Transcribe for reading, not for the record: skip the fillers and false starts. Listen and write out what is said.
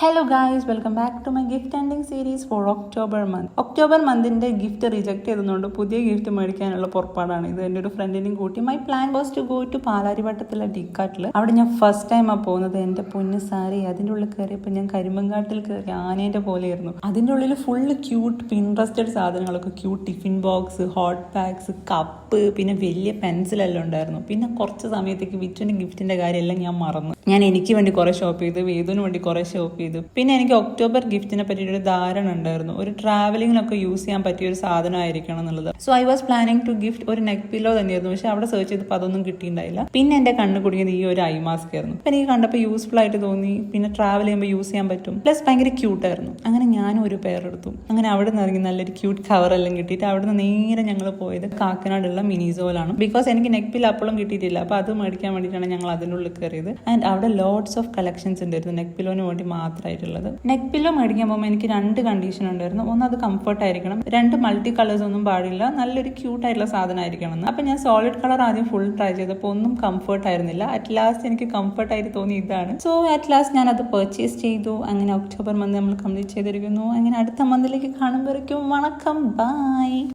Hello guys, welcome back to my gift ending series for October month. October മന്തിന്റെ gift reject ചെയ്തതുകൊണ്ട് പുതിയ gift മേടിക്കാനുള്ള പുറപ്പാടാണ് ഇത്. എൻ്റെ ഒരു ഫ്രണ്ടിനെയും കൂട്ടി my plan was to go to പാലാരിവട്ടത്തിലെ ഡിക്കാട്ടിൽ. അവിടെ ഞാൻ ഫസ്റ്റ് ടൈമാണ് പോകുന്നത്. എൻ്റെ പൊന്ന് സാരി, അതിൻ്റെ ഉള്ളിൽ കയറിയപ്പോൾ ഞാൻ കരിമ്പങ്കാട്ടിൽ കയറി ആനേൻ്റെ പോലെയായിരുന്നു. അതിൻ്റെ ഉള്ളിൽ ഫുള്ള് ക്യൂട്ട് പിൻട്രസ്റ്റഡ് സാധനങ്ങളൊക്കെ, cute tiffin box, hot packs, cup, പിന്നെ വലിയ പെൻസിലെല്ലാം ഉണ്ടായിരുന്നു. പിന്നെ കുറച്ച് സമയത്തേക്ക് വിച്ചുവിൻ്റെ ഗിഫ്റ്റിൻ്റെ കാര്യമെല്ലാം ഞാൻ മറന്നു. ഞാൻ എനിക്ക് വേണ്ടി കുറേ ഷോപ്പ് ചെയ്ത്, വേദുവിന് വേണ്ടി കുറേ ഷോപ്പ് ചെയ്തു. പിന്നെ എനിക്ക് ഒക്ടോബർ ഗിഫ്റ്റിനെ പറ്റിയൊരു ധാരണ ഉണ്ടായിരുന്നു, ഒരു ട്രാവലിങ്ങിനൊക്കെ യൂസ് ചെയ്യാൻ പറ്റിയ ഒരു സാധനമായിരിക്കണം എന്നുള്ളത്. So I was planning to gift ഒരു നെക്ക് പില്ലോ തന്നെയായിരുന്നു. പക്ഷെ അവിടെ സെർച്ച് ചെയ്തപ്പോൾ അതൊന്നും കിട്ടിയിട്ടുണ്ടായില്ല. പിന്നെ എൻ്റെ കണ്ണ് കുടുങ്ങിയത് ഈ ഒരു ഐ മാസ്ക് ആയിരുന്നു. അപ്പം എനിക്ക് കണ്ടപ്പോൾ യൂസ്ഫുൾ ആയിട്ട് തോന്നി. പിന്നെ ട്രാവൽ ചെയ്യുമ്പോൾ യൂസ് ചെയ്യാൻ പറ്റും, പ്ലസ് ഭയങ്കര ക്യൂട്ടായിരുന്നു. അങ്ങനെ ഞാനും ഒരു പെയർ എടുത്തു. അങ്ങനെ അവിടെ നിന്ന് ഇറങ്ങി നല്ലൊരു ക്യൂട്ട് കവറെല്ലാം കിട്ടിയിട്ട് അവിടെ നിന്ന് നേരെ ഞങ്ങൾ പോയത് കാക്കനാടുള്ള മിനിസോയിലാണ്. ബിക്കോസ് എനിക്ക് നെക്ക് പില്ലോ അപ്പോഴും കിട്ടിയിട്ടില്ല. അപ്പോൾ അത് മേടിക്കാൻ വേണ്ടിയിട്ടാണ് ഞങ്ങൾ അതിൻ്റെ ഉള്ളിൽ കയറിയത്. ആൻഡ് അവിടെ ലോട്ട്സ് ഓഫ് കളക്ഷൻസ് ഉണ്ടായിരുന്നു നെക്ക് പിലോന് വേണ്ടി മാത്രമായിട്ടുള്ളത്. നെക്ക് പില്ലോ മേടിക്കാൻ പോകുമ്പോൾ എനിക്ക് രണ്ട് കണ്ടീഷൻ ഉണ്ടായിരുന്നു. ഒന്ന്, അത് കംഫർട്ട് ആയിരിക്കണം. രണ്ട്, മൾട്ടി കളേഴ്സ് ഒന്നും പാടില്ല, നല്ലൊരു ക്യൂട്ട് ആയിട്ടുള്ള സാധനമായിരിക്കണം എന്ന്. അപ്പം ഞാൻ സോളിഡ് കളർ ആദ്യം ഫുൾ ട്രൈ ചെയ്തപ്പോൾ ഒന്നും കംഫർട്ട് ആയിരുന്നില്ല. അറ്റ് ലാസ്റ്റ് എനിക്ക് കംഫർട്ട് ആയിട്ട് തോന്നി ഇതാണ്. സോ അറ്റ് ലാസ്റ്റ് ഞാൻ അത് പർച്ചേസ് ചെയ്തു. അങ്ങനെ ഒക്ടോബർ മന്ത് നമ്മൾ കംപ്ലീറ്റ് ചെയ്തിരിക്കുന്നു. അങ്ങനെ അടുത്ത മന്തിലേക്ക് കാണുമ്പോഴേക്കും വണക്കം, ബൈ.